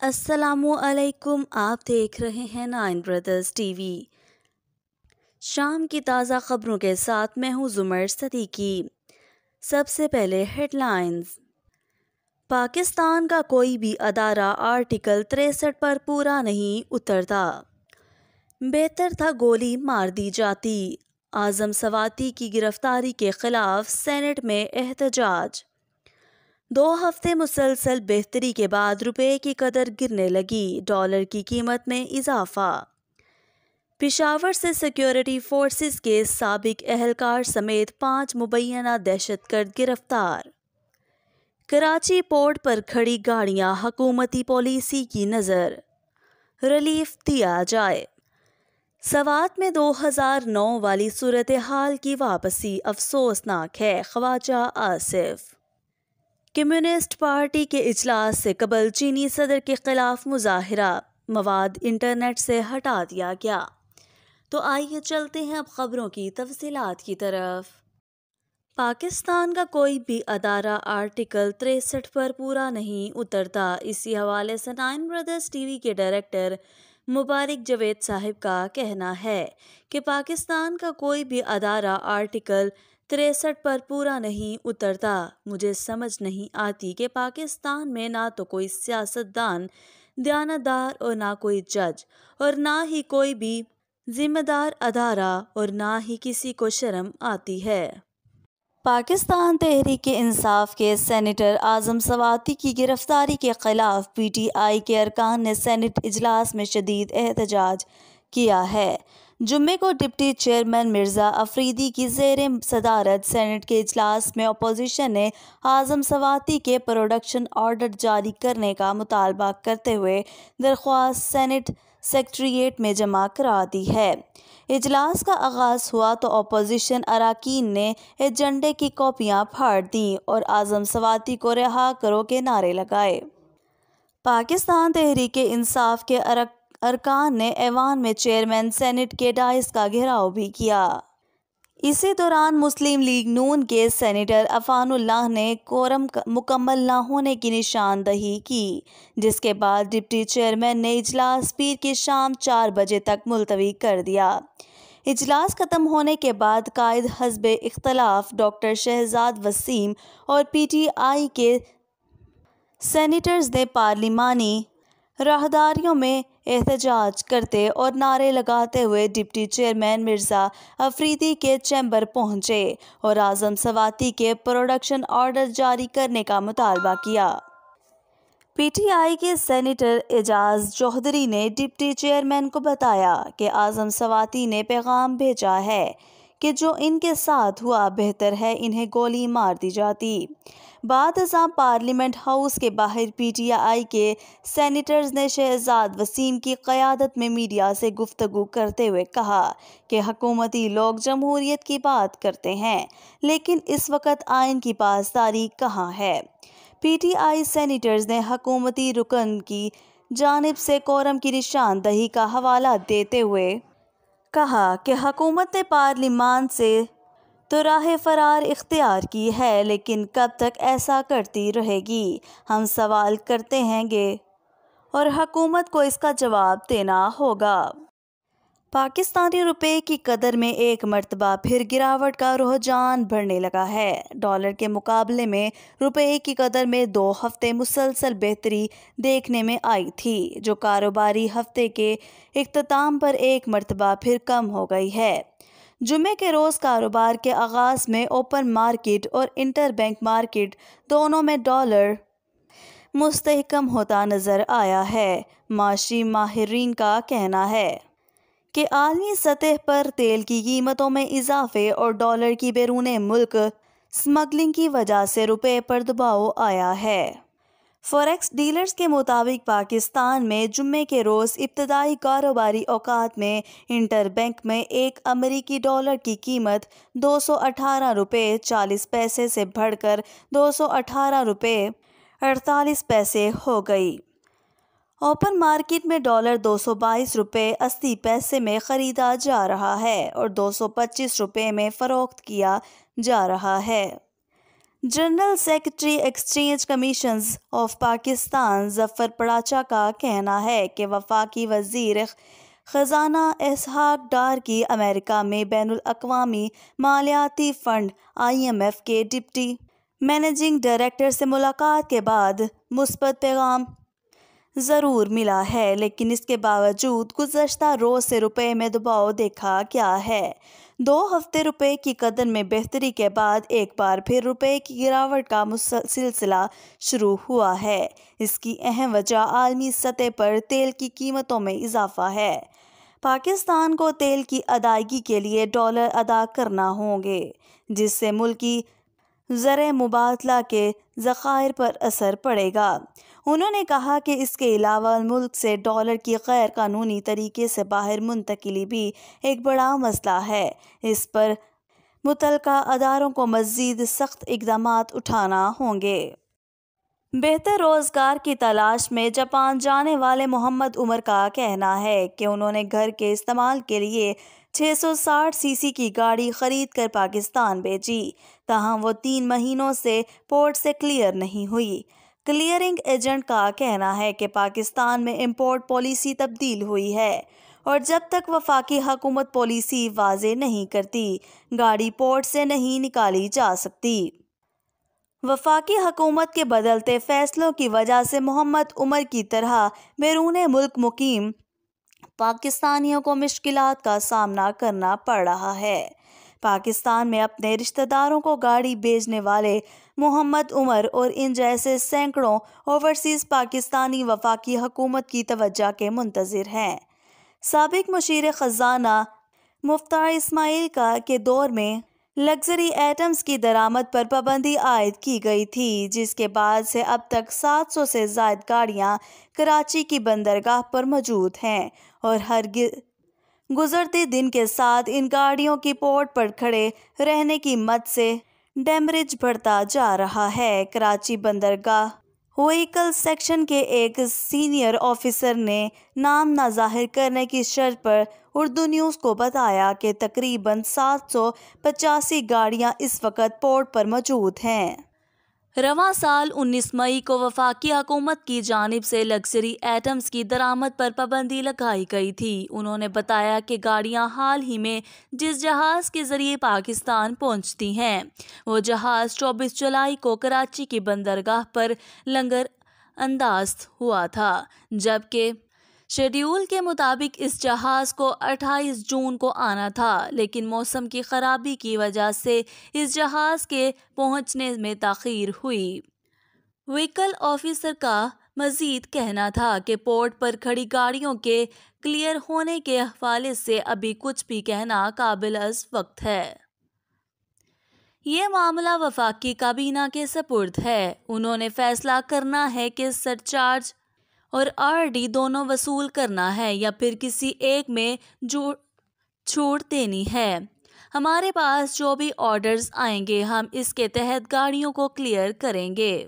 السلام علیکم، آپ دیکھ رہے ہیں 9 برادرز ٹی وی۔ شام کی تازہ خبروں کے ساتھ میں ہوں زمر صدیقی۔ سب سے پہلے ہیڈ لائنز۔ پاکستان کا کوئی بھی ادارہ آرٹیکل 63 پر پورا نہیں اترتا۔ بہتر تھا گولی مار دی جاتی۔ اعظم سواتی کی گرفتاری کے خلاف سینٹ میں احتجاج۔ 2 ہفتے مسلسل بہتری کے بعد روپے کی قدر گرنے لگی، ڈالر کی قیمت میں اضافہ۔ پشاور سے سیکیورٹی فورسز کے سابق اہلکار سمیت 5 مبینہ دہشت گرد گرفتار۔ کراچی پورٹ پر کھڑی گاڑیاں حکومتی پالیسی کی نظر۔ ریلیف دیا جائے۔ سوات میں 2009 والی صورتحال کی واپسی افسوسناک ہے، خواجہ آصف۔ کمیونسٹ پارٹی کے اجلاس سے قبل چینی صدر کے خلاف مظاہرہ، مواد انٹرنیٹ سے ہٹا دیا گیا۔ تو آئیے چلتے ہیں اب خبروں کی تفصیلات کی طرف۔ پاکستان کا کوئی بھی ادارہ آرٹیکل 63 پر پورا نہیں اترتا۔ اسی حوالے سے 9 برادرز ٹی وی کے ڈائریکٹر مبارک جاوید صاحب کا کہنا ہے کہ پاکستان کا کوئی بھی ادارہ آرٹیکل 63 پر پورا نہیں اترتا۔ مجھے سمجھ نہیں آتی کہ پاکستان میں نہ تو کوئی سیاستدان دیانتدار اور نہ کوئی جج اور نہ ہی کوئی بھی ذمہ دار ادارہ اور نہ ہی کسی کو شرم آتی ہے۔ پاکستان تحریک انصاف کے سینیٹر اعظم سواتی کی گرفتاری کے خلاف پی ٹی آئی کے ارکان نے سینٹ اجلاس میں شدید احتجاج کیا ہے۔ جمعے کو ڈپٹی چیئرمین مرزا افریدی کی زیر صدارت سینٹ کے اجلاس میں اپوزیشن نے اعظم سواتی کے پروڈکشن آرڈر جاری کرنے کا مطالبہ کرتے ہوئے درخواست سینٹ سیکریٹریٹ میں جمع کرا دی ہے۔ اجلاس کا آغاز ہوا تو اپوزیشن اراکین نے ایجنڈے کی کاپیاں پھاڑ دیں اور اعظم سواتی کو رہا کرو کے نعرے لگائے۔ پاکستان تحریک انصاف کے ارکان نے ایوان میں چیئرمین سینٹ کے ڈائس کا گھیراؤ بھی کیا۔ اسی دوران مسلم لیگ نون کے سینیٹر عفان اللہ نے کورم مکمل نہ ہونے کی نشاندہی کی، جس کے بعد ڈپٹی چیئرمین نے اجلاس پیر کی شام 4 بجے تک ملتوی کر دیا۔ اجلاس ختم ہونے کے بعد قائد حزب اختلاف ڈاکٹر شہزاد وسیم اور پی ٹی آئی کے سینیٹرز نے پارلیمانی راہداریوں میں احتجاج کرتے اور نعرے لگاتے ہوئے ڈپٹی چیئرمین مرزا افریدی کے چیمبر پہنچے اور اعظم سواتی کے پروڈکشن آرڈر جاری کرنے کا مطالبہ کیا۔ پی ٹی آئی کے سینیٹر اعجاز چودھری نے ڈپٹی چیئرمین کو بتایا کہ اعظم سواتی نے پیغام بھیجا ہے کہ جو ان کے ساتھ ہوا بہتر ہے انہیں گولی مار دی جاتی۔ بعد ازاں پارلیمنٹ ہاؤس کے باہر پی ٹی آئی کے سینیٹرز نے شہزاد وسیم کی قیادت میں میڈیا سے گفتگو کرتے ہوئے کہا کہ حکومتی لوگ جمہوریت کی بات کرتے ہیں، لیکن اس وقت آئین کی پاسداری کہاں ہے؟ پی ٹی آئی سینیٹرز نے حکومتی رکن کی جانب سے کورم کی نشاندہی کا حوالہ دیتے ہوئے کہا کہ حکومت نے پارلیمان سے تو راہ فرار اختیار کی ہے، لیکن کب تک ایسا کرتی رہے گی؟ ہم سوال کرتے ہیں گے اور حکومت کو اس کا جواب دینا ہوگا۔ پاکستانی روپے کی قدر میں ایک مرتبہ پھر گراوٹ کا رجحان بڑھنے لگا ہے۔ ڈالر کے مقابلے میں روپے کی قدر میں 2 ہفتے مسلسل بہتری دیکھنے میں آئی تھی، جو کاروباری ہفتے کے اختتام پر ایک مرتبہ پھر کم ہو گئی ہے۔ جمعے کے روز کاروبار کے آغاز میں اوپن مارکیٹ اور انٹر بینک مارکیٹ دونوں میں ڈالر مستحکم ہوتا نظر آیا ہے۔ معاشی ماہرین کا کہنا ہے کہ عالمی سطح پر تیل کی قیمتوں میں اضافے اور ڈالر کی بیرون ملک سمگلنگ کی وجہ سے روپے پر دباؤ آیا ہے۔ فوریکس ڈیلرز کے مطابق پاکستان میں جمعے کے روز ابتدائی کاروباری اوقات میں انٹر بینک میں ایک امریکی ڈالر کی قیمت 218 روپے 40 پیسے سے بڑھ کر 218 روپے 48 پیسے ہو گئی۔ اوپن مارکیٹ میں ڈالر 222 روپے 80 پیسے میں خریدا جا رہا ہے اور 225 روپے میں فروخت کیا جا رہا ہے۔ General secretary exchange commissions of Pakistan Zafar Paracha کا کہنا ہے کہ وفاقی وزیر خزانہ اسحاق ڈار کی امریکہ میں بین الاقوامی مالیاتی فنڈ IMF کے ڈپٹی مینیجنگ ڈائریکٹر سے ملاقات کے بعد مثبت پیغام ضرور ملا ہے، لیکن اس کے باوجود گزشتہ روز سے روپے میں دباؤ دیکھا گیا ہے۔ 2 ہفتے روپے کی قدر میں بہتری کے بعد ایک بار پھر روپے کی گراوٹ کا سلسلہ شروع ہوا ہے۔ اس کی اہم وجہ عالمی سطح پر تیل کی قیمتوں میں اضافہ ہے۔ پاکستان کو تیل کی ادائیگی کے لیے ڈالر ادا کرنا ہوں گے، جس سے ملکی زر مبادلہ کے ذخائر پر اثر پڑے گا۔ انہوں نے کہا کہ اس کے علاوہ ملک سے ڈالر کی غیر قانونی طریقے سے باہر منتقلی بھی ایک بڑا مسئلہ ہے۔ اس پر متعلقہ اداروں کو مزید سخت اقدامات اٹھانا ہوں گے۔ بہتر روزگار کی تلاش میں جاپان جانے والے محمد عمر کا کہنا ہے کہ انہوں نے گھر کے استعمال کے لیے 660 cc کی گاڑی خرید کر پاکستان بھیجی، تاہم وہ 3 مہینوں سے پورٹ سے کلیئر نہیں ہوئی۔ کلیئرنگ ایجنٹ کا کہنا ہے کہ پاکستان میں امپورٹ پالیسی تبدیل ہوئی ہے اور جب تک وفاقی حکومت پالیسی واضح نہیں کرتی، گاڑی پورٹ سے نہیں نکالی جا سکتی۔ وفاقی حکومت کے بدلتے فیصلوں کی وجہ سے محمد عمر کی طرح بیرون ملک مقیم پاکستانیوں کو مشکلات کا سامنا کرنا پڑ رہا ہے۔ پاکستان میں اپنے رشتہ داروں کو گاڑی بھیجنے والے محمد عمر اور ان جیسے سینکڑوں اوورسیز پاکستانی وفاقی حکومت کی توجہ کے منتظر ہیں۔ سابق مشیر خزانہ مفتاح اسماعیل کے دور میں لگژری آئٹمز کی درآمد پر پابندی عائد کی گئی تھی، جس کے بعد سے اب تک 700 سے زائد گاڑیاں کراچی کی بندرگاہ پر موجود ہیں اور ہر گزرتے دن کے ساتھ ان گاڑیوں کی پورٹ پر کھڑے رہنے کی مد سے ڈیمریج بڑھتا جا رہا ہے۔ کراچی بندرگاہ وہیکل سیکشن کے ایک سینئر آفیسر نے نام نہ ظاہر کرنے کی شرط پر اردو نیوز کو بتایا کہ تقریباً 785 گاڑیاں اس وقت پورٹ پر موجود ہیں۔ رواں سال 19 مئی کو وفاقی حکومت کی جانب سے لگژری آئٹمز کی درآمد پر پابندی لگائی گئی تھی۔ انہوں نے بتایا کہ گاڑیاں حال ہی میں جس جہاز کے ذریعے پاکستان پہنچتی ہیں، وہ جہاز 24 جولائی کو کراچی کی بندرگاہ پر لنگر انداز ہوا تھا، جبکہ شیڈول کے مطابق اس جہاز کو 28 جون کو آنا تھا، لیکن موسم کی خرابی کی وجہ سے اس جہاز کے پہنچنے میں تاخیر ہوئی۔ وہیکل آفیسر کا مزید کہنا تھا کہ پورٹ پر کھڑی گاڑیوں کے کلیئر ہونے کے حوالے سے ابھی کچھ بھی کہنا قابل از وقت ہے۔ یہ معاملہ وفاقی کابینہ کے سپرد ہے۔ انہوں نے فیصلہ کرنا ہے کہ سرچارج اور RD دونوں وصول کرنا ہے یا پھر کسی ایک میں چھوٹ دینی ہے۔ ہمارے پاس جو بھی آرڈرز آئیں گے ہم اس کے تحت گاڑیوں کو کلیئر کریں گے۔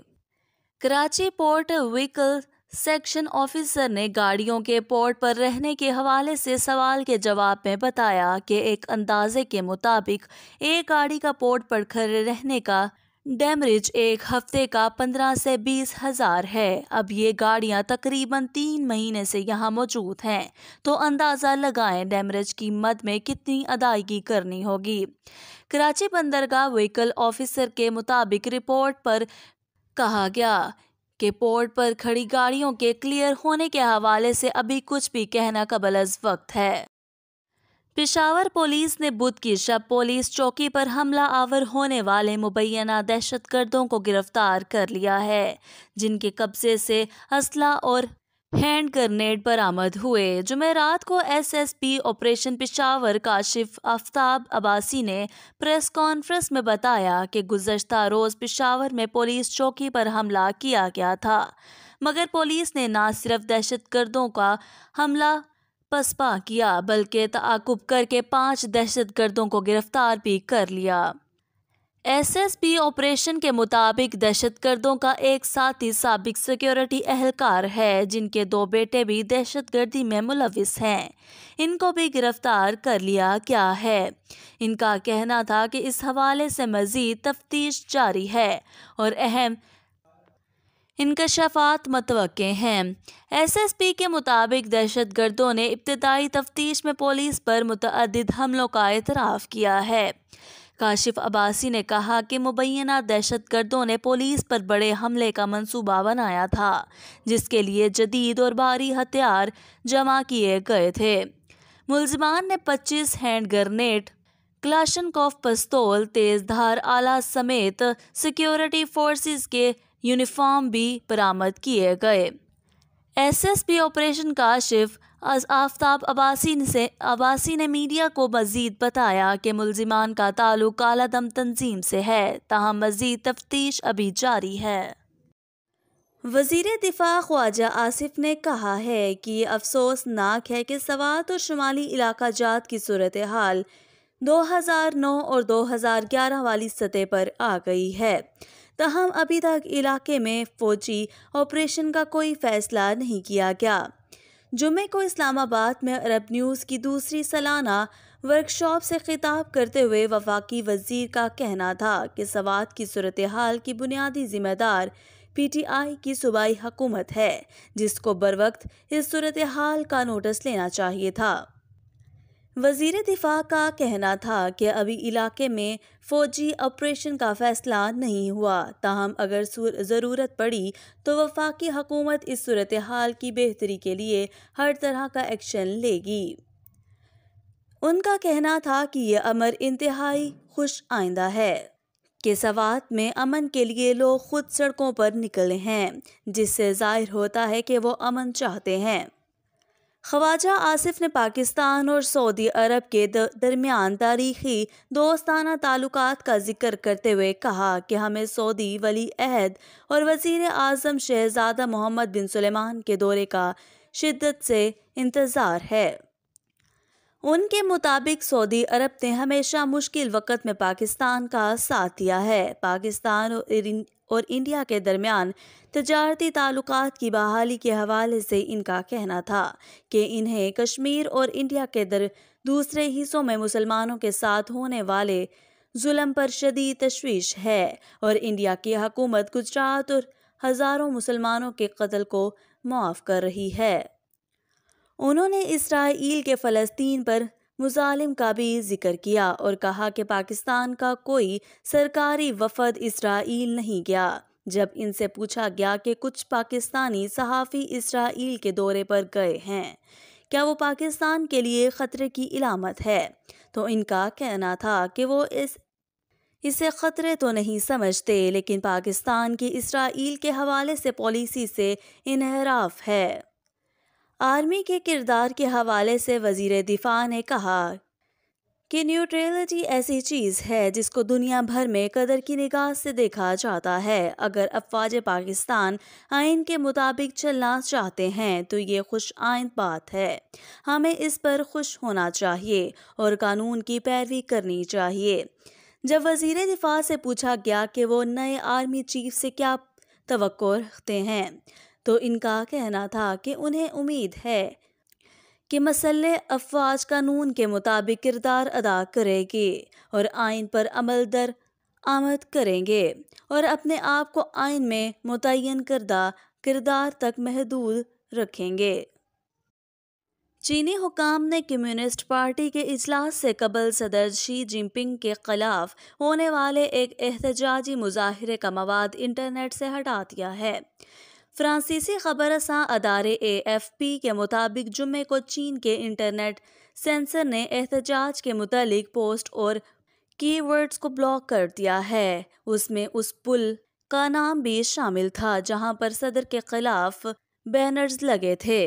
Karachi port vehicle section officer نے گاڑیوں کے پورٹ پر رہنے کے حوالے سے سوال کے جواب میں بتایا کہ ایک اندازے کے مطابق ایک گاڑی کا پورٹ پر کھڑے رہنے کا ڈیمریج ایک ہفتے کا 15 سے 20 ہزار ہے۔ اب یہ گاڑیاں تقریباً 3 مہینے سے یہاں موجود ہیں، تو اندازہ لگائیں ڈیمریج کی مد میں کتنی ادائیگی کرنی ہوگی۔ کراچی بندرگاہ وہیکل آفیسر کے مطابق رپورٹ پر کہا گیا کہ پورٹ پر کھڑی گاڑیوں کے کلیئر ہونے کے حوالے سے ابھی کچھ بھی کہنا قبل از وقت ہے۔ پشاور پولیس نے بدھ کی شب پولیس چوکی پر حملہ آور ہونے والے مبینہ دہشت گردوں کو گرفتار کر لیا ہے، جن کے قبضے سے اسلحہ اور ہینڈ گرنیڈ برآمد ہوئے۔ جمعرات کو SSP آپریشن پشاور کاشف آفتاب عباسی نے پریس کانفرنس میں بتایا کہ گزشتہ روز پشاور میں پولیس چوکی پر حملہ کیا گیا تھا، مگر پولیس نے نہ صرف دہشت گردوں کا حملہ پسپا کیا بلکہ تعاقب کر کے 5 دہشت گردوں کو گرفتار بھی کر لیا۔ ایس ایس پی آپریشن کے مطابق دہشت گردوں کا ایک ساتھی سابق سیکیورٹی اہلکار ہے جن کے 2 بیٹے بھی دہشت گردی میں ملوث ہیں۔ ان کو بھی گرفتار کر لیا گیا ہے۔ ان کا کہنا تھا کہ اس حوالے سے مزید تفتیش جاری ہے اور اہم انکشافات متوقع ہیں۔ ایس ایس پی کے مطابق دہشت گردوں نے ابتدائی تفتیش میں پولیس پر متعدد حملوں کا اعتراف کیا ہے۔ کاشف عباسی نے کہا کہ مبینہ دہشت گردوں نے پولیس پر بڑے حملے کا منصوبہ بنایا تھا جس کے لیے جدید اور بھاری ہتھیار جمع کیے گئے تھے۔ ملزمان نے 25 ہینڈ گرنیڈ، کلاشنکوف پستول، تیز دھار آلہ سمیت سیکیورٹی فورسز کے یونیفارم بھی برآمد کیے گئے۔ S S P operation Kashif Aftab Abbasi نے میڈیا کو مزید بتایا کہ ملزمان کا تعلق کالا دم تنظیم سے ہے، تاہم مزید تفتیش ابھی جاری ہے۔ وزیر دفاع خواجہ آصف نے کہا ہے کہ یہ افسوسناک ہے کہ سوات اور شمالی علاقہ جات کی صورتحال 2009 اور 2011 والی سطح پر آ گئی ہے، تاہم ابھی تک علاقے میں فوجی آپریشن کا کوئی فیصلہ نہیں کیا گیا۔ جمعے کو اسلام آباد میں عرب نیوز کی دوسری سالانہ ورکشاپ سے خطاب کرتے ہوئے وفاقی وزیر کا کہنا تھا کہ سوات کی صورتحال کی بنیادی ذمہ دار پی ٹی آئی کی صوبائی حکومت ہے، جس کو بروقت اس صورتحال کا نوٹس لینا چاہیے تھا۔ وزیر دفاع کا کہنا تھا کہ ابھی علاقے میں فوجی آپریشن کا فیصلہ نہیں ہوا، تاہم اگر ضرورت پڑی تو وفاقی حکومت اس صورتحال کی بہتری کے لیے ہر طرح کا ایکشن لے گی۔ ان کا کہنا تھا کہ یہ امر انتہائی خوش آئندہ ہے کہ سوات میں امن کے لیے لوگ خود سڑکوں پر نکلے ہیں، جس سے ظاہر ہوتا ہے کہ وہ امن چاہتے ہیں۔ خواجہ آصف نے پاکستان اور سعودی عرب کے درمیان تاریخی دوستانہ تعلقات کا ذکر کرتے ہوئے کہا کہ ہمیں سعودی ولی عہد اور وزیر اعظم شہزادہ محمد بن سلمان کے دورے کا شدت سے انتظار ہے۔ ان کے مطابق سعودی عرب نے ہمیشہ مشکل وقت میں پاکستان کا ساتھ دیا ہے۔ پاکستان اور انڈیا کے درمیان تجارتی تعلقات کی بحالی کے حوالے سے ان کا کہنا تھا کہ انہیں کشمیر اور انڈیا کے دوسرے حصوں میں مسلمانوں کے ساتھ ہونے والے ظلم پر شدید تشویش ہے اور انڈیا کی حکومت گجرات اور ہزاروں مسلمانوں کے قتل کو معاف کر رہی ہے۔ انہوں نے اسرائیل کے فلسطین پر مظالم کا بھی ذکر کیا اور کہا کہ پاکستان کا کوئی سرکاری وفد اسرائیل نہیں گیا۔ جب ان سے پوچھا گیا کہ کچھ پاکستانی صحافی اسرائیل کے دورے پر گئے ہیں، کیا وہ پاکستان کے لیے خطرے کی علامت ہے، تو ان کا کہنا تھا کہ وہ اسے خطرے تو نہیں سمجھتے، لیکن پاکستان کی اسرائیل کے حوالے سے پالیسی سے انحراف ہے۔ آرمی کے کردار کے حوالے سے وزیر دفاع نے کہا کہ نیوٹرلٹی ایسی چیز ہے جس کو دنیا بھر میں قدر کی نگاہ سے دیکھا جاتا ہے۔ اگر افواج پاکستان آئین کے مطابق چلنا چاہتے ہیں تو یہ خوش آئند بات ہے، ہمیں اس پر خوش ہونا چاہیے اور قانون کی پیروی کرنی چاہیے۔ جب وزیر دفاع سے پوچھا گیا کہ وہ نئے آرمی چیف سے کیا توقع رکھتے ہیں، تو ان کا کہنا تھا کہ انہیں امید ہے کہ مسلح افواج قانون کے مطابق کردار ادا کریں گے اور آئین پر عمل درآمد کریں گے اور اپنے آپ کو آئین میں متعین کردہ کردار تک محدود رکھیں گے۔ چینی حکام نے کمیونسٹ پارٹی کے اجلاس سے قبل صدر شی جن پنگ کے خلاف ہونے والے ایک احتجاجی مظاہرے کا مواد انٹرنیٹ سے ہٹا دیا ہے۔ فرانسیسی خبر رساں ادارے AFP کے مطابق جمعے کو چین کے انٹرنیٹ سینسر نے احتجاج کے متعلق پوسٹ اور کی ورڈز کو بلاک کر دیا ہے۔ اس میں اس پل کا نام بھی شامل تھا جہاں پر صدر کے خلاف بینرز لگے تھے۔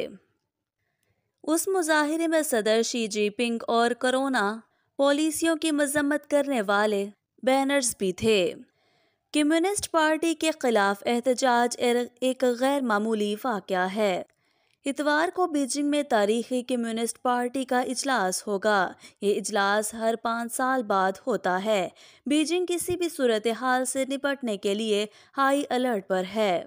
اس مظاہرے میں صدر شی جن پنگ اور کورونا پالیسیوں کی مذمت کرنے والے بینرز بھی تھے۔ کمیونسٹ پارٹی کے خلاف احتجاج ایک غیر معمولی واقعہ ہے۔ اتوار کو بیجنگ میں تاریخی کمیونسٹ پارٹی کا اجلاس ہوگا۔ یہ اجلاس ہر 5 سال بعد ہوتا ہے۔ بیجنگ کسی بھی صورتحال سے نپٹنے کے لیے ہائی الرٹ پر ہے۔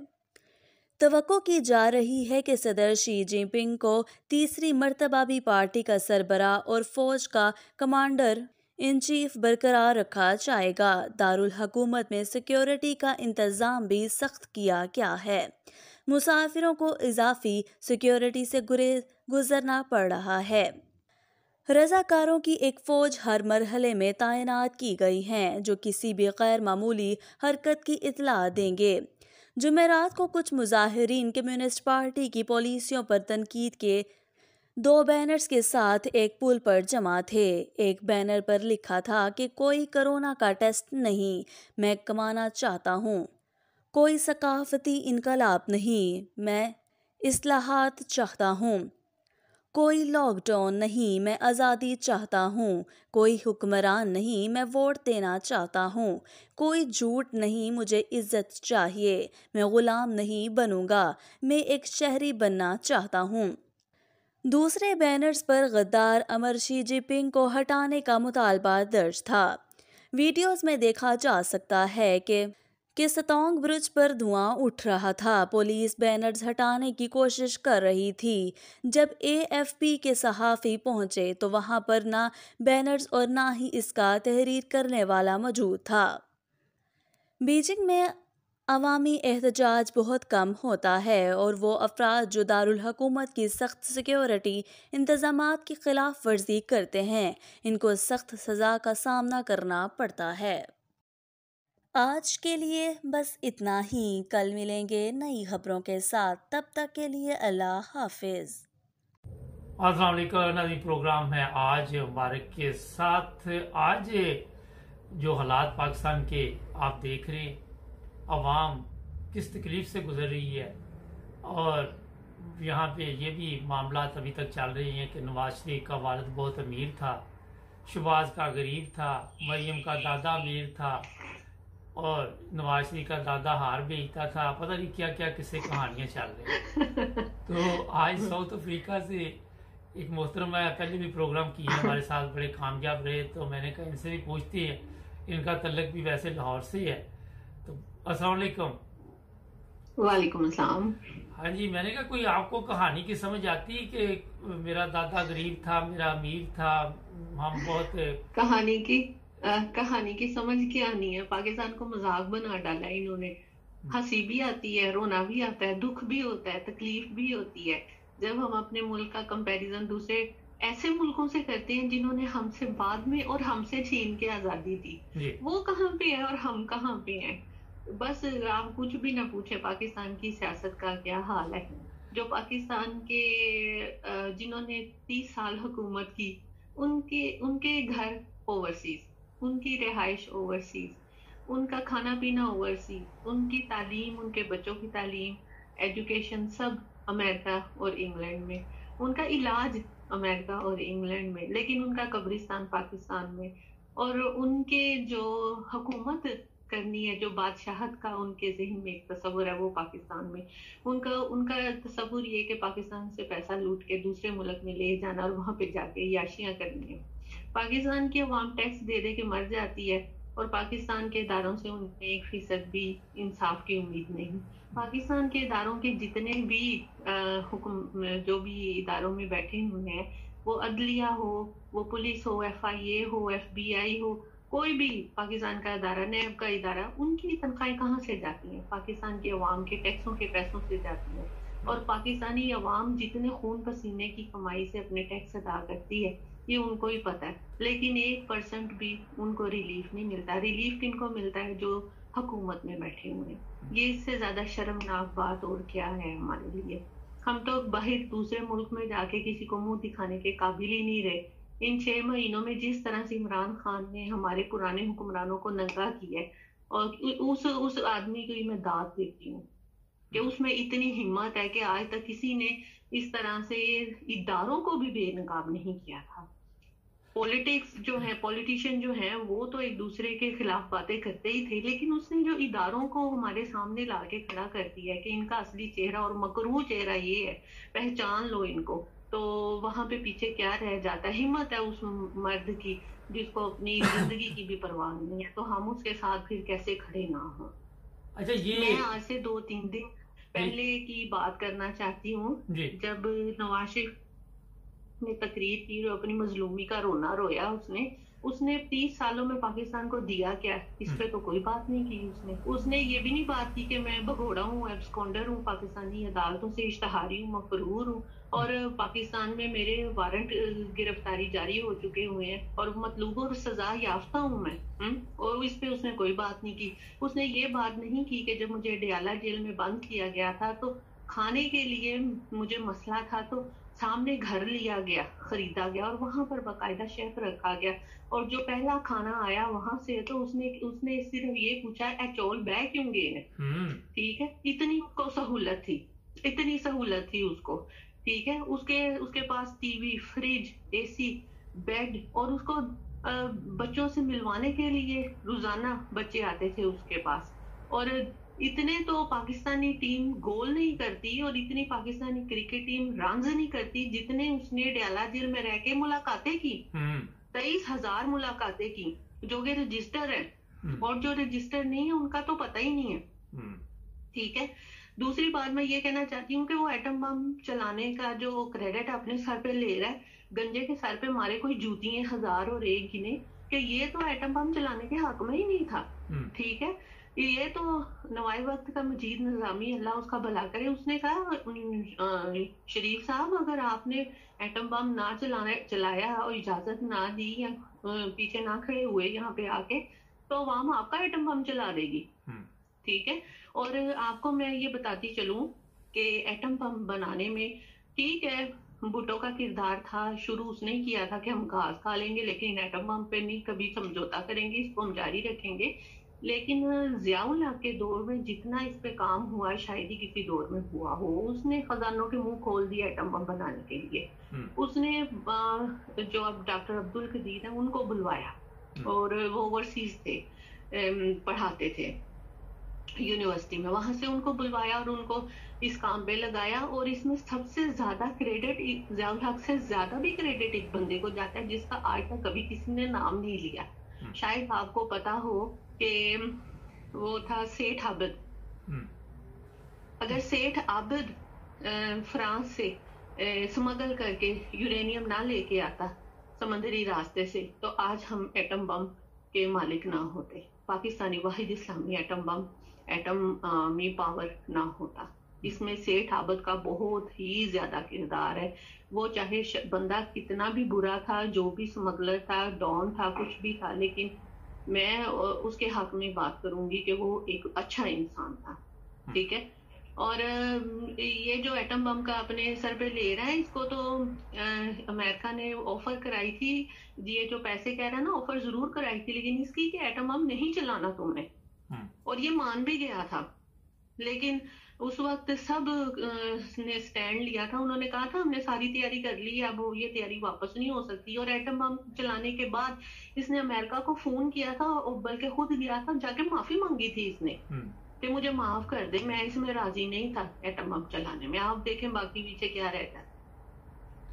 توقع کی جا رہی ہے کہ صدر شی جن پنگ کو تیسری مرتبہ بھی پارٹی کا سربراہ اور فوج کا کمانڈر ان چیف برقرار رکھا جائے گا۔ دارالحکومت میں سیکیورٹی کا انتظام بھی سخت کیا گیا ہے۔ مسافروں کو اضافی سیکیورٹی سے گزرنا پڑ رہا ہے۔ رضاکاروں کی ایک فوج ہر مرحلے میں تعینات کی گئی ہے جو کسی بھی غیر معمولی حرکت کی اطلاع دیں گے۔ جمعرات کو کچھ مظاہرین کمیونسٹ پارٹی کی پالیسیوں پر تنقید کے 2 بینرز کے ساتھ ایک پل پر جمع تھے۔ ایک بینر پر لکھا تھا کہ کوئی کرونا کا ٹیسٹ نہیں، میں کمانا چاہتا ہوں۔ کوئی ثقافتی انقلاب نہیں، میں اصلاحات چاہتا ہوں۔ کوئی لاک ڈاؤن نہیں، میں آزادی چاہتا ہوں۔ کوئی حکمران نہیں، میں ووٹ دینا چاہتا ہوں۔ کوئی جھوٹ نہیں، مجھے عزت چاہیے، میں غلام نہیں بنوں گا، میں ایک شہری بننا چاہتا ہوں۔ دوسرے بینرز پر غدار امر شی جن پنگ کو ہٹانے کا مطالبہ درج تھا۔ ویڈیوز میں دیکھا جا سکتا ہے کہ ستونگ برج پر دھواں اٹھ رہا تھا۔ پولیس بینرز ہٹانے کی کوشش کر رہی تھی۔ جب اے ایف پی کے صحافی پہنچے تو وہاں پر نہ بینرز اور نہ ہی اس کا تحریر کرنے والا موجود تھا۔ بیجنگ میں عوامی احتجاج بہت کم ہوتا ہے اور وہ افراد جو دارالحکومت کی سخت سیکیورٹی انتظامات کی خلاف ورزی کرتے ہیں ان کو سخت سزا کا سامنا کرنا پڑتا ہے۔ آج کے لیے بس اتنا ہی۔ کل ملیں گے نئی خبروں کے ساتھ، تب تک کے لیے اللہ حافظ۔ السلام علیکم ناظرین، پروگرام ہے آج مبارک کے ساتھ۔ آج جو حالات پاکستان کے آپ دیکھ رہے ہیں، عوام کس تکلیف سے گزر رہی ہے، اور یہاں پہ یہ بھی معاملات ابھی تک چل رہے ہیں کہ نواز شریف کا والد بہت امیر تھا، شہباز کا غریب تھا، مریم کا دادا امیر تھا اور نواز شریف کا دادا ہار بیچتا تھا، پتہ نہیں کیا کیا قصے کہانیاں چل رہی ہیں۔ تو آج ساؤتھ افریقہ سے ایک محترم ہے، پہلے بھی پروگرام کیے ہمارے ساتھ، بڑے کامیاب رہے، تو میں نے کہا ان سے بھی پوچھتے ہیں، ان کا تعلق بھی ویسے لاہور سے ہے۔ تو السلام علیکم۔ وعلیکم السلام۔ ہاں جی، میں نے کہا کوئی آپ کو کہانی کی سمجھ آتی کہ میرا دادا غریب تھا، میرا امیر تھا، ہم بہت کہانی کی سمجھ کیا نہیں ہے، پاکستان کو مذاق بنا ڈالا ہے انہوں نے۔ ہنسی بھی آتی ہے، رونا بھی آتا ہے، دکھ بھی ہوتا ہے، تکلیف بھی ہوتی ہے جب ہم اپنے ملک کا کمپیریزن دوسرے ایسے ملکوں سے کرتے ہیں جنہوں نے ہم سے بعد میں اور ہم سے چھین کے آزادی دی۔ وہ کہاں پہ ہے اور ہم کہاں پہ ہیں؟ بس آپ کچھ بھی نہ پوچھے پاکستان کی سیاست کا کیا حال ہے۔ جو پاکستان کے جنہوں نے 30 سال حکومت کی، ان کے گھر اوورسیز، ان کی رہائش اوورسیز، ان کا کھانا پینا اوورسیز، ان کی تعلیم، ان کے بچوں کی تعلیم، ایجوکیشن سب امریکہ اور انگلینڈ میں، ان کا علاج امریکہ اور انگلینڈ میں، لیکن ان کا قبرستان پاکستان میں، اور ان کے جو حکومت کرنی ہے، جو بادشاہت کا ان کے ذہن میں ایک تصور ہے، وہ پاکستان میں ان کا تصور یہ کہ پاکستان سے پیسہ لوٹ کے دوسرے ملک میں لے جانا اور وہاں پہ جا کے عیاشیاں کرنی ہیں۔ پاکستان کی عوام ٹیکس دے دے کے مر جاتی ہے اور پاکستان کے اداروں سے ان میں 1% بھی انصاف کی امید نہیں۔ پاکستان کے اداروں کے جتنے بھی جو بھی اداروں میں بیٹھے ہوئے ہیں، وہ عدلیہ ہو، وہ پولیس ہو، FIA ہو، FBI ہو، کوئی بھی پاکستان کا ادارہ، نیب کا ادارہ، ان کی تنخواہیں کہاں سے جاتی ہیں؟ پاکستان کے عوام کے ٹیکسوں کے پیسوں سے جاتی ہیں، اور پاکستانی عوام جتنے خون پسینے کی کمائی سے اپنے ٹیکس ادا کرتی ہے یہ ان کو ہی پتہ ہے، لیکن 1% بھی ان کو ریلیف نہیں ملتا۔ ریلیف کن کو ملتا ہے؟ جو حکومت میں بیٹھے ہوئے ہیں۔ یہ اس سے زیادہ شرمناک بات اور کیا ہے ہمارے لیے؟ ہم تو باہر دوسرے ملک میں جا کے کسی کو منہ دکھانے کے قابل ہی نہیں رہے۔ ان 6 مہینوں میں جس طرح سے عمران خان نے ہمارے پرانے حکمرانوں کو ننگا کیا ہے، اور اس آدمی کو میں داد دیتی ہوں کہ اس میں اتنی ہمت ہے کہ آج تک کسی نے اس طرح سے اداروں کو بھی بے نقاب نہیں کیا تھا۔ پولیٹکس جو ہے، پولیٹیشین جو ہیں وہ تو ایک دوسرے کے خلاف باتیں کرتے ہی تھے، لیکن اس نے جو اداروں کو ہمارے سامنے لا کے کھڑا کر دیا ہے کہ ان کا اصلی چہرہ اور مکروہ چہرہ یہ ہے، پہچان لو ان کو، تو وہاں پہ پیچھے کیا رہ جاتا ہے؟ ہمت ہے اس مرد کی جس کو اپنی زندگی کی بھی پرواہ نہیں ہے، تو ہم اس کے ساتھ پھر کیسے کھڑے نہ ہوں؟ اچھا میں یہ آج سے 2-3 دن پہلے کی بات کرنا چاہتی ہوں، جی جب نواز شریف نے تقریر کی اور اپنی مظلومی کا رونا رویا، اس نے 30 سالوں میں پاکستان کو دیا کیا، اس پہ تو کوئی بات نہیں کی۔ اس نے یہ بھی نہیں بات کی کہ میں بھگوڑا ہوں، ایبسکونڈر ہوں، پاکستانی عدالتوں سے اشتہاری ہوں، مفرور ہوں، اور پاکستان میں میرے وارنٹ گرفتاری جاری ہو چکے ہوئے ہیں اور مطلوب اور سزا یافتہ ہوں میں، اور اس پہ اس نے کوئی بات نہیں کی۔ اس نے یہ بات نہیں کی کہ جب مجھے ڈیالہ جیل میں بند کیا گیا تھا تو کھانے کے لیے مجھے مسئلہ تھا، تو سامنے گھر لیا گیا، خریدا گیا، اور وہاں پر باقاعدہ شیف رکھا گیا، اور جو پہلا کھانا آیا وہاں سے تو اس نے صرف یہ پوچھا اے چول بہ کیوں گئے ہیں، ٹھیک ہے، اتنی اس کو سہولت تھی، اتنی سہولت تھی اس کو، ٹھیک ہے، اس کے پاس ٹی وی، فریج، اے سی، بیڈ، اور اس کو بچوں سے ملوانے کے لیے روزانہ بچے آتے تھے اس کے پاس، اور اتنے تو پاکستانی ٹیم گول نہیں کرتی اور اتنی پاکستانی کرکٹ ٹیم رنز نہیں کرتی جتنے اس نے ڈیالہ جیل میں رہ کے ملاقاتیں کی، 23,000 ملاقاتیں کی جو کہ رجسٹر ہے، اور جو رجسٹر نہیں ہے ان کا تو پتہ ہی نہیں ہے، ٹھیک ہے۔ دوسری بات میں یہ کہنا چاہتی ہوں کہ وہ ایٹم بم چلانے کا جو کریڈٹ اپنے سر پہ لے رہا ہے، گنجے کے سر پہ مارے کوئی جوتی ہیں 1000 اور ایک گنے کہ یہ تو ایٹم بم چلانے کے حق میں ہی نہیں تھا، ٹھیک ہے۔ یہ تو نوائے وقت کا مجید نظامی، اللہ اس کا بھلا کرے، اس نے کہا شریف صاحب اگر آپ نے ایٹم بم نہ چلایا اور اجازت نہ دی یا پیچھے نہ کھڑے ہوئے یہاں پہ آ کے تو عوام آپ کا ایٹم بم چلا دے گی، ٹھیک ہے۔ اور آپ کو میں یہ بتاتی چلوں کہ ایٹم بم بنانے میں ٹھیک ہے بھٹو کا کردار تھا، شروع اس نے کیا تھا کہ ہم گھاس کھا لیں گے لیکن ایٹم بم پہ نہیں کبھی سمجھوتا کریں گے، اس کو ہم جاری رکھیں گے، لیکن ضیاء الحق کے دور میں جتنا اس پہ کام ہوا شاید ہی کسی دور میں ہوا ہو۔ اس نے خزانوں کے منہ کھول دیا ایٹم بم بنانے کے لیے، اس نے جو اب ڈاکٹر عبدالقدیر ہیں ان کو بلوایا، اور وہ اوورسیز تھے، پڑھاتے تھے یونیورسٹی میں، وہاں سے ان کو بلوایا اور ان کو اس کام پہ لگایا، اور اس میں سب سے زیادہ کریڈٹ ضیاء الحق سے زیادہ بھی کریڈٹ ایک بندے کو جاتا ہے جس کا آج تک کبھی کسی نے نام نہیں لیا، شاید آپ کو پتا ہو کہ وہ تھا سیٹھ عابد۔ اگر سیٹھ عابد فرانس سے سمگل کر کے یورینیم نہ لے کے آتا سمندری راستے سے تو آج ہم ایٹم بم کے مالک نہ ہوتے، پاکستانی واحد اسلامی ایٹم بم، ایٹمی پاور نہ ہوتا۔ اس میں سیٹھ عابد کا بہت ہی زیادہ کردار ہے، وہ چاہے بندہ کتنا بھی برا تھا، جو بھی سمگلر تھا، ڈان تھا، کچھ بھی تھا، لیکن میں اس کے حق میں بات کروں گی کہ وہ ایک اچھا انسان تھا، ٹھیک ہے۔ اور یہ جو ایٹم بم کا اپنے سر پہ لے رہا ہے، اس کو تو امریکہ نے آفر کرائی تھی، یہ جو پیسے کہہ رہا ہے نا، آفر ضرور کرائی تھی لیکن اس کی کہ ایٹم بم نہیں چلانا تم نے، اور یہ مان بھی گیا تھا، لیکن اس وقت سب نے سٹینڈ لیا تھا، انہوں نے کہا تھا ہم نے ساری تیاری کر لی ہے، اب یہ تیاری واپس نہیں ہو سکتی، اور ایٹم بم چلانے کے بعد اس نے امریکہ کو فون کیا تھا اور بلکہ خود گیا تھا جا کے معافی مانگی تھی اس نے کہ مجھے معاف کر دے، میں اس میں راضی نہیں تھا ایٹم بم چلانے میں، آپ دیکھیں باقی پیچھے کیا رہتا ہے۔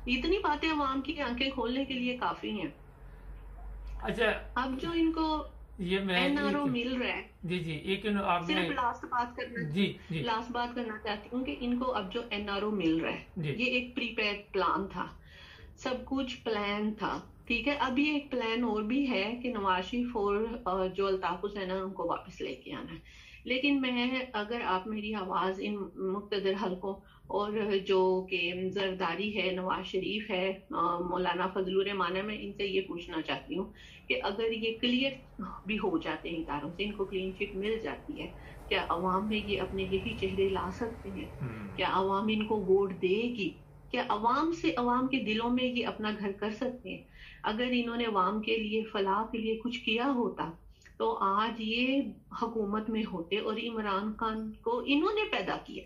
اتنی باتیں عوام کی آنکھیں کھولنے کے لیے کافی ہیں۔ اچھا اب جو ان کو یہ میں این آر او مل رہا ہے، جی ایک آپ صرف لاسٹ بات کرنا چاہتی ہوں کہ ان کو اب جو این آر او مل رہا ہے یہ ایک پری پیڈ پلان تھا، سب کچھ پلان تھا، ٹھیک ہے۔ ابھی ایک پلان اور بھی ہے کہ نواز شریف اور جو الطاف حسین ان کو واپس لے کے آنا ہے، لیکن میں اگر آپ میری آواز ان مقتدر حلقوں اور جو کہ زرداری ہے، نواز شریف ہے، مولانا فضل الرحمان ہے، میں ان سے یہ پوچھنا چاہتی ہوں کہ اگر یہ کلیئر بھی ہو جاتے ہیں اداروں سے، ان کو کلین چٹ مل جاتی ہے، کیا عوام میں یہ اپنے یہی چہرے لا سکتے ہیں؟ کیا عوام ان کو ووٹ دے گی؟ کیا عوام کے دلوں میں یہ اپنا گھر کر سکتے ہیں؟ اگر انہوں نے عوام کے لیے، فلاح کے لیے کچھ کیا ہوتا تو آج یہ حکومت میں ہوتے، اور عمران خان کو انہوں نے پیدا کیا،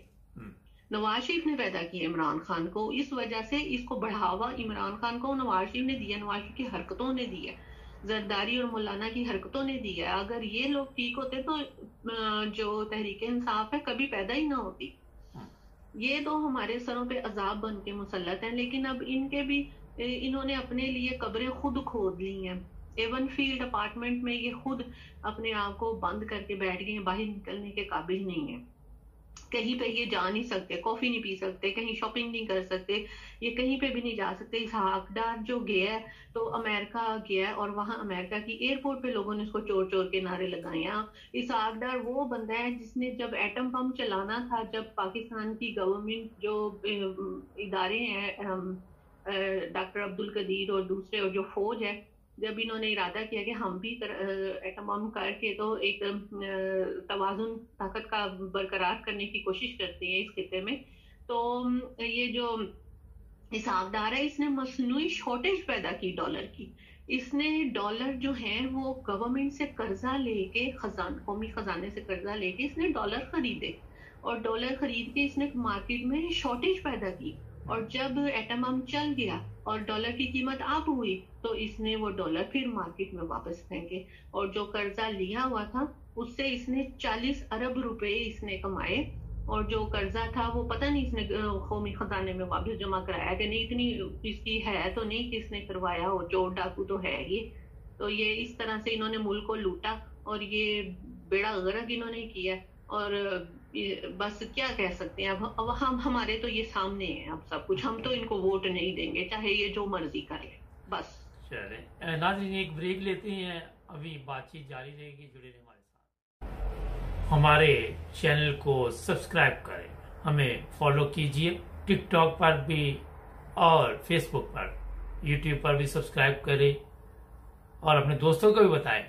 نواز شریف نے پیدا کیا عمران خان کو، اس وجہ سے اس کو بڑھاوا عمران خان کو نواز شریف نے دیا، نواز شریف کی حرکتوں نے دیا، زرداری اور مولانا کی حرکتوں نے دیا. اگر یہ لوگ ٹھیک ہوتے تو جو تحریک انصاف ہے کبھی پیدا ہی نہ ہوتی. یہ تو ہمارے سروں پہ عذاب بن کے مسلط ہیں، لیکن اب ان کے بھی انہوں نے اپنے لیے قبریں خود کھود لی ہیں. ایون فیلڈ اپارٹمنٹ میں یہ خود اپنے آپ کو بند کر کے بیٹھ گئے ہیں، باہر نکلنے کے قابل نہیں ہیں. کہیں پہ یہ جا نہیں سکتے، کافی نہیں پی سکتے، کہیں شاپنگ نہیں کر سکتے، یہ کہیں پہ بھی نہیں جا سکتے. اسحاق ڈار جو گیا ہے تو امریکہ گیا ہے، اور وہاں امریکہ کی ایئرپورٹ پہ لوگوں نے اس کو چور چور کے نعرے لگائے ہیں. اسحاق ڈار وہ بندہ ہے جس نے جب ایٹم بم چلانا تھا، جب پاکستان کی گورنمنٹ جو ادارے ہیں ڈاکٹر عبدالقدیر اور دوسرے اور جو فوج ہے، جب انہوں نے ارادہ کیا کہ ہم بھی ایٹم بم کر کے تو ایک توازن طاقت کا برقرار کرنے کی کوشش کرتے ہیں اس خطے میں، تو یہ جو اسحاق ڈار ہے اس نے مصنوعی شارٹیج پیدا کی ڈالر کی. اس نے ڈالر جو ہیں وہ گورنمنٹ سے قرضہ لے کے قومی خزانے سے قرضہ لے کے اس نے ڈالر خریدے، اور ڈالر خرید کے اس نے مارکیٹ میں شارٹیج پیدا کی. اور جب ایٹم بم چل گیا اور ڈالر کی قیمت اپ ہوئی تو اس نے وہ ڈالر پھر مارکیٹ میں واپس پھینکے، اور جو قرضہ لیا ہوا تھا اس سے اس نے 40 ارب روپے اس نے کمائے، اور جو قرضہ تھا وہ پتہ نہیں اس نے قومی خزانے میں واپس جمع کرایا کہ نہیں، اتنی اس کی ہے تو نہیں کہ اس نے کروایا ہو، چور ڈاکو تو ہے یہ. تو یہ اس طرح سے انہوں نے ملک کو لوٹا اور یہ بیڑا غرق انہوں نے کیا. اور بس کیا کہہ سکتے ہیں، اب ہم ہمارے تو یہ سامنے ہیں اب سب کچھ، ہم تو ان کو ووٹ نہیں دیں گے چاہے یہ جو مرضی کر لیں. بس چلیں ناظرین ایک بریک لیتے ہیں، ابھی بات چیت جاری رہے گی، جڑے رہیں ہمارے ساتھ. ہمارے چینل کو سبسکرائب کریں، ہمیں فالو کیجئے، ٹک ٹاک پر بھی اور فیس بک پر، یوٹیوب پر بھی سبسکرائب کریں، اور اپنے دوستوں کو بھی بتائیں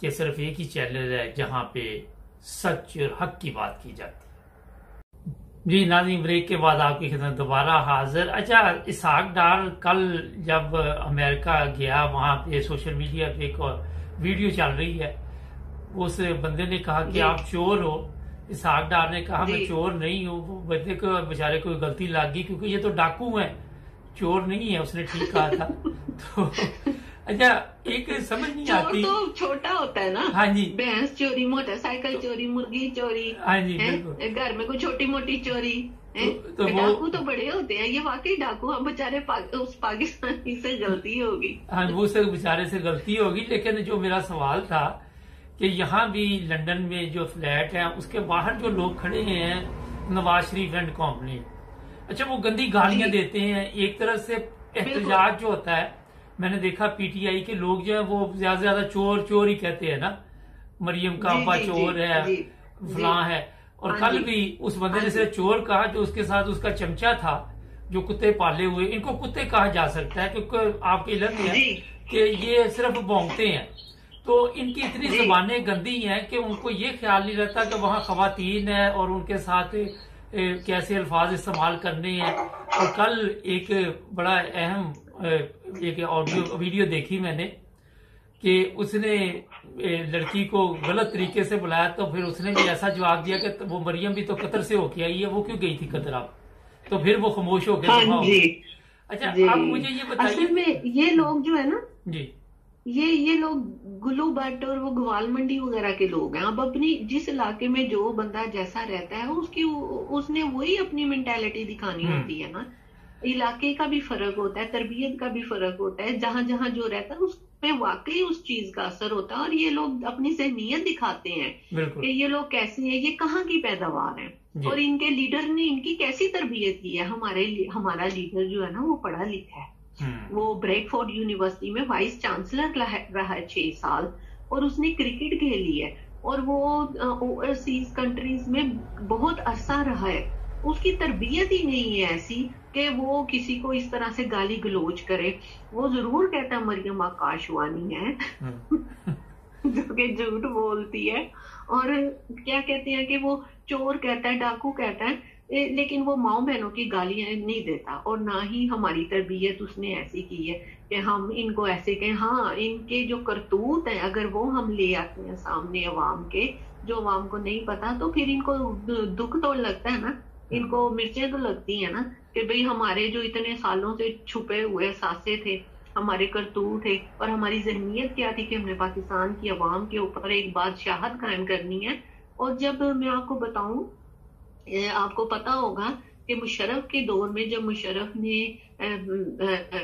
کہ صرف ایک ہی چینل ہے جہاں پہ سچ اور حق کی بات کی جاتی ہے. جی ناظرین بریک کے بعد آپ کی خدمت دوبارہ حاضر. اچھا اسحاق ڈار کل جب امریکہ گیا، وہاں پہ سوشل میڈیا پہ ایک ویڈیو چل رہی ہے، اس بندے نے کہا کہ آپ چور ہو. اسحاق ڈار نے کہا میں چور نہیں ہوں. وہ بندے کو بیچارے کو غلطی لگ گئی کیونکہ یہ تو ڈاکو ہیں، چور نہیں ہے، اس نے ٹھیک کہا تھا. تو اچھا ایک سمجھ نہیں آتی، تو چھوٹا ہوتا ہے نا، ہاں جی، بھینس چوری، موٹر سائیکل چوری، مرغی چوری، ہاں جی بالکل، گھر میں کوئی چھوٹی موٹی چوری. ڈاکو تو بڑے ہوتے ہیں، یہ واقعی ڈاکو ہم بےچارے اس پاکستانی سے غلطی ہوگی. ہاں وہ سے بیچارے سے غلطی ہوگی. لیکن جو میرا سوال تھا کہ یہاں بھی لندن میں جو فلیٹ ہیں اس کے باہر جو لوگ کھڑے ہیں نواز شریف اینڈ کمپنی، اچھا وہ گندی گالیاں دیتے ہیں. ایک طرح سے احتجاج جو ہوتا ہے، میں نے دیکھا پی ٹی آئی کے لوگ جو ہیں وہ زیادہ سے زیادہ چور چور ہی کہتے ہیں نا، مریم کا ابا چور ہے، فلاں ہے. اور کل بھی اس بندے نے صرف چور کہا جو اس کے ساتھ اس کا چمچہ تھا جو کتے پالے ہوئے. ان کو کتے کہا جا سکتا ہے کیونکہ آپ کے علم میں ہے کہ یہ صرف بھونکتے ہیں. تو ان کی اتنی زبانیں گندی ہیں کہ ان کو یہ خیال نہیں رہتا کہ وہاں خواتین ہیں اور ان کے ساتھ کیسے الفاظ استعمال کرنے ہیں. اور کل ایک بڑا اہم ایک آڈیو ویڈیو دیکھی میں نے کہ اس نے لڑکی کو غلط طریقے سے بلایا، تو پھر اس نے بھی ایسا جواب دیا کہ وہ مریم بھی تو قطر سے ہو کے آئی ہے، وہ کیوں گئی تھی قطر؟ آپ تو پھر وہ خاموش ہو گئے. اچھا آپ مجھے یہ بتائیے، اصل میں یہ لوگ جو ہے نا جی یہ لوگ گلو بٹ اور وہ گوال منڈی وغیرہ کے لوگ ہیں. اب اپنی جس علاقے میں جو بندہ جیسا رہتا ہے اس نے وہی اپنی مینٹالٹی دکھانی ہوتی ہے نا. علاقے کا بھی فرق ہوتا ہے، تربیت کا بھی فرق ہوتا ہے، جہاں جہاں جو رہتا ہے اس پہ واقعی اس چیز کا اثر ہوتا ہے. اور یہ لوگ اپنی ذہنیت دکھاتے ہیں کہ یہ لوگ کیسے ہیں، یہ کہاں کی پیداوار ہیں، اور ان کے لیڈر نے ان کی کیسی تربیت کی ہے. ہمارا لیڈر جو ہے نا وہ پڑھا لکھا ہے، وہ بریڈ فورڈ یونیورسٹی میں وائس چانسلر رہا ہے 6 سال، اور اس نے کرکٹ کھیلی ہے، اور وہ اوورسیز کنٹریز میں بہت عرصہ رہا ہے. اس کی تربیت ہی نہیں ہے ایسی کہ وہ کسی کو اس طرح سے گالی گلوچ کرے. وہ ضرور کہتا ہے مریم آکاشوانی ہے جو کہ جھوٹ بولتی ہے، اور کیا کہتے ہیں کہ وہ چور کہتا ہے، ڈاکو کہتا ہے، لیکن وہ ماؤں بہنوں کی گالیاں نہیں دیتا. اور نہ ہی ہماری تربیت اس نے ایسی کی ہے کہ ہم ان کو ایسے کہیں. ہاں ان کے جو کرتوت ہیں اگر وہ ہم لے آتے ہیں سامنے عوام کے، جو عوام کو نہیں پتا، تو پھر ان کو دکھ تو لگتا ہے نا ان کو مرچیں تو لگتی ہیں نا کہ بھئی ہمارے جو اتنے سالوں سے چھپے ہوئے احساسے تھے، ہمارے کرتوت تھے، اور ہماری ذہنیت کیا تھی کہ ہم نے پاکستان کی عوام کے اوپر ایک بادشاہت قائم کرنی ہے. اور جب میں آپ کو بتاؤں، آپ کو پتا ہوگا کہ مشرف کے دور میں جب مشرف نے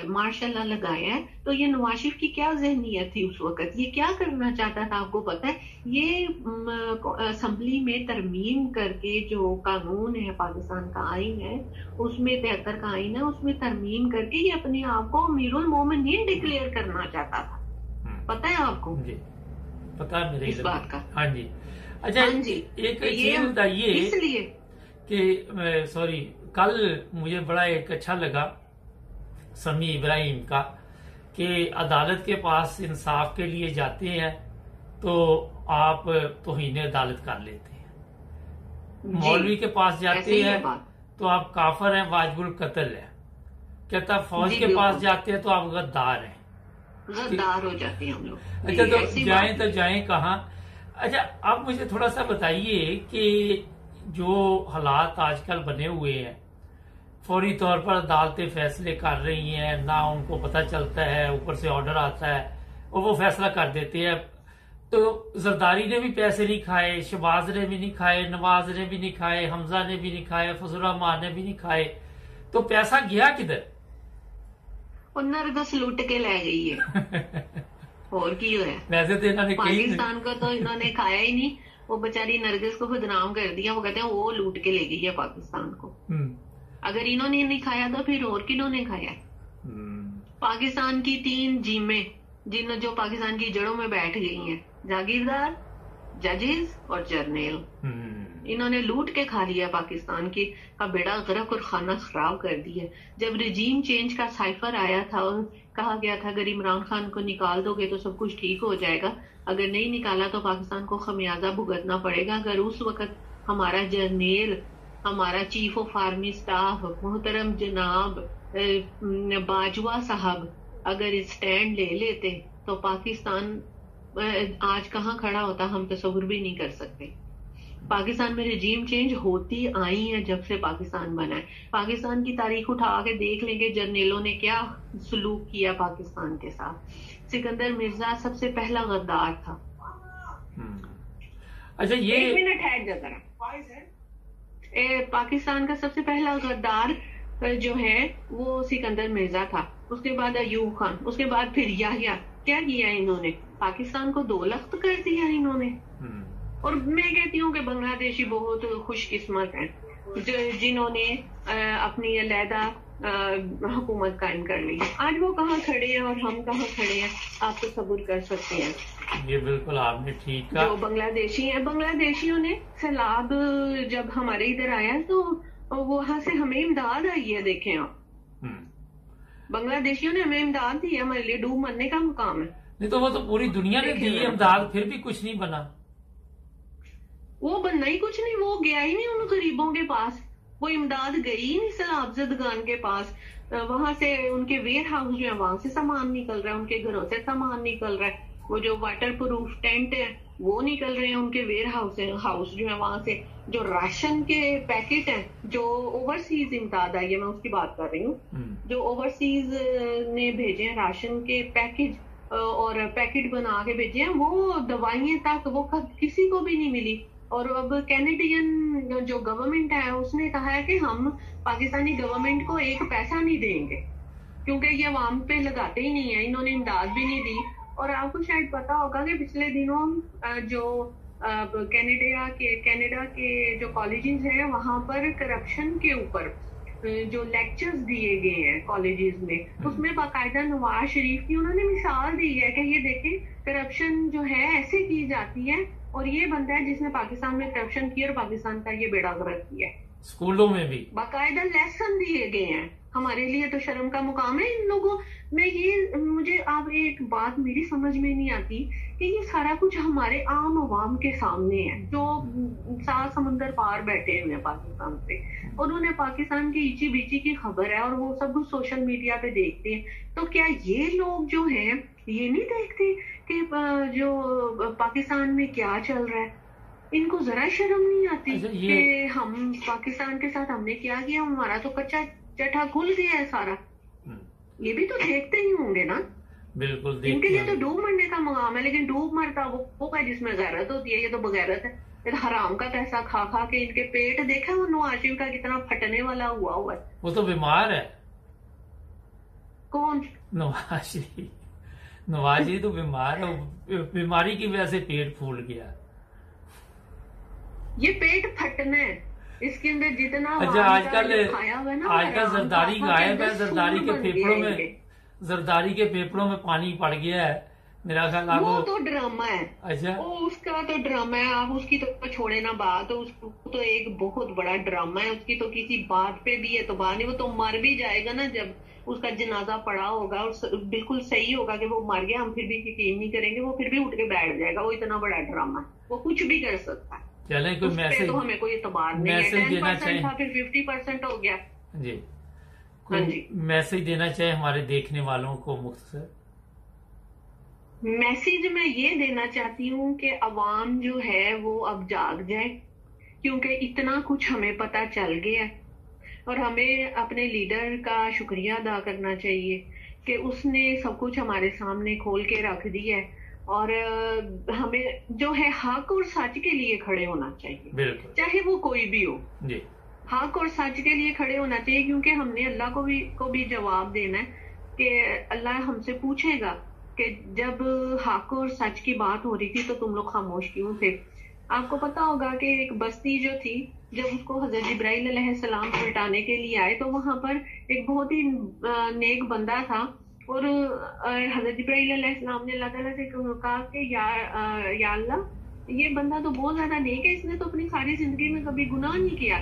ماشاء اللہ لگایا ہے تو یہ نواز شریف کی کیا ذہنیت تھی اس وقت، یہ کیا کرنا چاہتا تھا آپ کو پتا ہے؟ یہ اسمبلی میں ترمیم کر کے جو قانون ہے پاکستان کا آئین ہے، اس میں 73 کا آئین ہے، اس میں ترمیم کر کے یہ اپنے آپ کو امیر المومنین ڈکلیئر کرنا چاہتا تھا. پتا ہے آپ کو؟ جی پتا ہے میرے اس بات کا. ہاں جی. اچھا ایک چیز بتائیے، اس لیے کہ سوری، کل مجھے بڑا ایک اچھا لگا سمیع ابراہیم کا کہ عدالت کے پاس انصاف کے لیے جاتے ہیں تو آپ توہین عدالت کر لیتے ہیں، مولوی کے پاس جاتے ہیں تو آپ کافر ہیں، واجب القتل ہے. کہتا فوج کے پاس جاتے ہیں تو آپ غدار ہیں، غدار ہو جاتے ہیں ہم لوگ. اچھا تو جائیں تو جائیں کہاں؟ اچھا آپ مجھے تھوڑا سا بتائیے کہ جو حالات آج کل بنے ہوئے ہیں، فوری طور پر عدالتیں فیصلے کر رہی ہیں، نہ ان کو پتہ چلتا ہے، اوپر سے آرڈر آتا ہے اور وہ فیصلہ کر دیتے ہیں. تو زرداری نے بھی پیسے نہیں کھائے، شہباز نے بھی نہیں کھائے، نواز نے بھی نہیں کھائے، حمزہ نے بھی نہیں کھائے، فضل الرحمان نے بھی نہیں کھائے، تو پیسہ گیا کدھر؟ اور نرگس لوٹ کے لے گئی ہے. اور کی ہوا ہے؟ ویسے تو انہوں نے پاکستان کو تو انہوں نے کھایا ہی نہیں، وہ بیچاری نرگس کو بدنام کر دیا. وہ کہتے ہیں وہ لوٹ کے لے گئی ہے پاکستان کو. اگر انہوں نے نہیں کھایا تو پھر اور کنہوں نے کھایا؟ پاکستان کی 3 جیمیں جو پاکستان کی جڑوں میں بیٹھ گئی ہیں، جاگیردار، ججز اور جرنیل، انہوں نے لوٹ کے کھا لیا پاکستان کا بیڑا غرق اور خانہ خراب کر دیا. جب رجیم چینج کا سائفر آیا تھا اور کہا گیا تھا اگر عمران خان کو نکال دو گے تو سب کچھ ٹھیک ہو جائے گا، اگر نہیں نکالا تو پاکستان کو خمیازہ بھگتنا پڑے گا. اگر اس وقت ہمارا جرنیل، ہمارا چیف آف آرمی سٹاف محترم جناب باجوہ صاحب اگر اسٹینڈ لے لیتے تو پاکستان آج کہاں کھڑا ہوتا ہم تصور بھی نہیں کر سکتے. پاکستان میں رجیم چینج ہوتی آئی ہیں جب سے پاکستان بنا ہے. پاکستان کی تاریخ اٹھا کے دیکھ لیں گے جرنیلوں نے کیا سلوک کیا پاکستان کے ساتھ. سکندر مرزا سب سے پہلا غدار تھا. اچھا یہ 1 منٹ ٹھہر جا ذرا. پاکستان کا سب سے پہلا غدار جو ہے وہ سکندر مرزا تھا، اس کے بعد ایوب خان، اس کے بعد پھر یحییٰ. کیا کیا انہوں نے؟ پاکستان کو 2 لخت کر دیا انہوں نے. اور میں کہتی ہوں کہ بنگلہ دیشی بہت خوش قسمت ہیں جنہوں نے اپنی علیحدہ حکومت قائم کر لی. آج وہ کہاں کھڑے ہیں اور ہم کہاں کھڑے ہیں آپ تصور کر سکتے ہیں. یہ بالکل آپ نے ٹھیک کہا. جو بنگلہ دیشی ہیں، بنگلہ دیشیوں نے سیلاب جب ہمارے ادھر آیا تو وہاں سے ہمیں امداد آئی ہے. دیکھیں آپ، بنگلہ دیشیوں نے ہمیں امداد دی ہے، ہمارے لیے ڈوب مرنے کا مقام ہے. نہیں تو وہ تو پوری دنیا نے دی امداد، پھر بھی کچھ نہیں بنا. وہ بننا ہی کچھ نہیں، وہ گیا ہی نہیں ان غریبوں کے پاس، وہ امداد گئی ہی نہیں سیلاب زدگان کے پاس. وہاں سے ان کے ویئر ہاؤس جو ہے وہاں سے سامان نکل رہا ہے، ان کے گھروں سے سامان نکل رہا ہے. وہ جو واٹر پروف ٹینٹ ہے وہ نکل رہے ہیں ان کے ویئر ہاؤس جو ہے وہاں سے. جو راشن کے پیکٹ ہیں جو اوورسیز امداد آئی ہے، میں اس کی بات کر رہی ہوں، جو اوورسیز نے بھیجے ہیں راشن کے پیکج اور پیکٹ بنا کے بھیجے ہیں، وہ دوائیں تک وہ کسی کو بھی نہیں ملی. اور اب کینیڈین جو گورنمنٹ ہے اس نے کہا ہے کہ ہم پاکستانی گورنمنٹ کو 1 پیسہ نہیں دیں گے کیونکہ یہ عوام پہ لگاتے ہی نہیں ہیں. انہوں نے امداد بھی نہیں دی. اور آپ کو شاید پتا ہوگا کہ پچھلے دنوں جو کینیڈا کے جو کالجز ہیں وہاں پر کرپشن کے اوپر جو لیکچرز دیے گئے ہیں کالجز میں، اس میں باقاعدہ نواز شریف کی انہوں نے مثال دی ہے کہ یہ دیکھیں کرپشن جو ہے ایسے کی جاتی ہے، اور یہ بندہ ہے جس نے پاکستان میں کرپشن کیا اور پاکستان کا یہ بیڑا غرق کیا. اسکولوں میں بھی باقاعدہ لیسن دیے گئے ہیں. ہمارے لیے تو شرم کا مقام ہے ان لوگوں میں. یہ مجھے اب ایک بات میری سمجھ میں نہیں آتی کہ یہ سارا کچھ ہمارے عام عوام کے سامنے ہے جو 7 سمندر پار بیٹھے ہوئے ہیں پاکستان سے، اور انہیں پاکستان کی ایچی بیچی کی خبر ہے اور وہ سب کچھ سوشل میڈیا پہ دیکھتے ہیں. تو کیا یہ لوگ جو ہیں یہ نہیں دیکھتے کہ جو پاکستان میں کیا چل رہا ہے؟ ان کو ذرا شرم نہیں آتی اچھا، کہ ہم پاکستان کے ساتھ ہم نے کیا کیا، ہمارا تو کچا چٹا کھل گیا ہے سارا. یہ بھی تو دیکھتے ہی ہوں گے نا. بالکل ان کے لیے تو ڈوب مرنے کا مقام ہے، لیکن ڈوب مرتا وہ ہے جس میں غیرت ہوتی ہے. یہ تو بغیرت ہے. یہ حرام کا پیسہ کھا کھا کے ان کے پیٹ دیکھا وہ نواز شریف کا کتنا پھٹنے والا ہوا ہے. وہ تو بیمار ہے. کون؟ نواز شریف تو بیمار ہے، بیماری کی وجہ سے پیٹ پھول گیا. یہ پیٹ پھٹنا ہے اس کے اندر جتنا. اچھا، آج کل زرداری غائب ہے. زرداری کے پیپڑوں میں پانی پڑ گیا ہے میرا خیال. وہ تو ڈرامہ ہے. اچھا، اس کا تو ڈرامہ ہے. آپ اس کی تو چھوڑے نا بات. اس کو تو ایک بہت بڑا ڈرامہ ہے. اس کی تو کسی بات پہ بھی اعتبار نہیں. وہ تو مر بھی جائے گا نا جب اس کا جنازہ پڑا ہوگا اور بالکل صحیح ہوگا کہ وہ مر گیا، ہم پھر بھی یقین نہیں کریں گے. وہ پھر بھی اٹھ کے بیٹھ جائے گا. وہ اتنا بڑا ڈرامہ ہے. وہ کچھ بھی کر سکتا ہے. چلیں کوئی میسج تو ہمیں کوئی اعتبار نہیں ہے. 10% تھا پھر 50% ہو گیا. جی، کوئی میسج دینا چاہے ہمارے دیکھنے والوں کو مختصر؟ میسج میں یہ دینا چاہتی ہوں کہ عوام جو ہے وہ اب جاگ جائے، کیونکہ اتنا کچھ ہمیں پتہ چل گیا اور ہمیں اپنے لیڈر کا شکریہ ادا کرنا چاہیے کہ اس نے سب کچھ ہمارے سامنے کھول کے رکھ دیا ہے. اور ہمیں جو ہے حق اور سچ کے لیے کھڑے ہونا چاہیے، چاہے وہ کوئی بھی ہو. حق اور سچ کے لیے کھڑے ہونا چاہیے، کیونکہ ہم نے اللہ کو بھی جواب دینا ہے کہ اللہ ہم سے پوچھے گا کہ جب حق اور سچ کی بات ہو رہی تھی تو تم لوگ خاموش کیوں تھے. آپ کو پتا ہوگا کہ ایک بستی جو تھی، جب اس کو حضرت جبرائیل علیہ السلام پلٹانے کے لیے آئے تو وہاں پر ایک بہت ہی نیک بندہ تھا، اور حضرت جبرائیل علیہ السلام نے اللہ تعالیٰ سے کہا کہ یا اللہ، یہ بندہ تو بہت زیادہ نیک ہے، اس نے تو اپنی ساری زندگی میں کبھی گناہ نہیں کیا،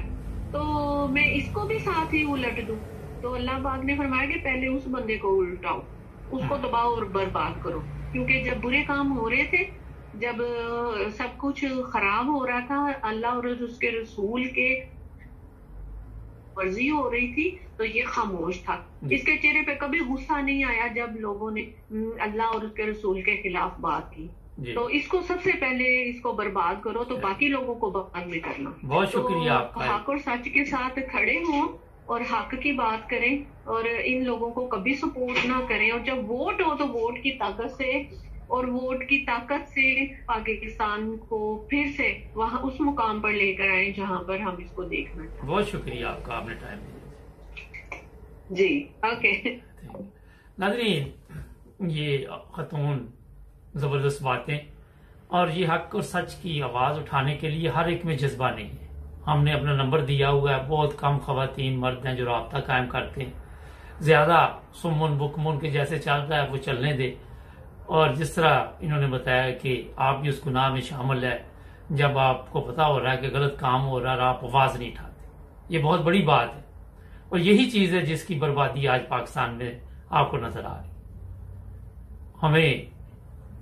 تو میں اس کو بھی ساتھ ہی الٹ دوں. تو اللہ پاک نے فرمایا کہ پہلے اس بندے کو الٹاؤ، اس کو تباہ اور برباد کرو. کیونکہ جب برے کام ہو رہے تھے، جب سب کچھ خراب ہو رہا تھا، اللہ اور اس کے رسول کے ورزی ہو رہی تھی، تو یہ خاموش تھا. اس کے چہرے پہ کبھی غصہ نہیں آیا جب لوگوں نے اللہ اور اس کے رسول کے خلاف بات کی. تو اس کو سب سے پہلے اس کو برباد کرو تو باقی لوگوں کو بعد میں کرنا. بہت شکریہ آپ کا. حق اور سچ کے ساتھ کھڑے ہوں اور حق کی بات کریں اور ان لوگوں کو کبھی سپورٹ نہ کریں. اور جب ووٹ ہو تو ووٹ کی طاقت سے، اور ووٹ کی طاقت سے پاکستان کو پھر سے وہاں اس مقام پر لے کر آئیں جہاں پر ہم اس کو دیکھنا چاہتے ہیں. بہت شکریہ آپ کا، آپ نے ٹائم دیا. جی اوکے. ناظرین، یہ خاتون زبردست باتیں، اور یہ حق اور سچ کی آواز اٹھانے کے لیے ہر ایک میں جذبہ نہیں ہے. ہم نے اپنا نمبر دیا ہوا ہے. بہت کم خواتین مرد ہیں جو رابطہ قائم کرتے ہیں. زیادہ سمن بکمن کے جیسے چل رہا ہے وہ چلنے دے. اور جس طرح انہوں نے بتایا کہ آپ بھی اس گناہ میں شامل ہے جب آپ کو پتا ہو رہا ہے کہ غلط کام ہو رہا ہے اور آپ آواز نہیں اٹھاتے. یہ بہت بڑی بات ہے، اور یہی چیز ہے جس کی بربادی آج پاکستان میں آپ کو نظر آ رہی. ہمیں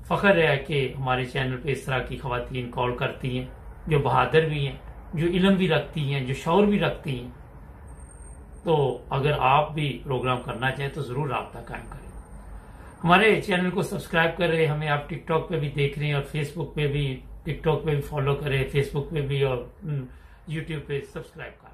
فخر ہے کہ ہمارے چینل پہ اس طرح کی خواتین کال کرتی ہیں جو بہادر بھی ہیں، جو علم بھی رکھتی ہیں، جو شعور بھی رکھتی ہیں. تو اگر آپ بھی پروگرام کرنا چاہیں تو ضرور رابطہ قائم کریں. ہمارے چینل کو سبسکرائب کر رہے. ہمیں آپ ٹک ٹاک پہ بھی دیکھ رہے ہیں اور فیس بک پہ بھی، ٹک ٹاک پہ بھی فالو کریں، فیس بک پہ بھی اور یوٹیوب پہ سبسکرائب کریں.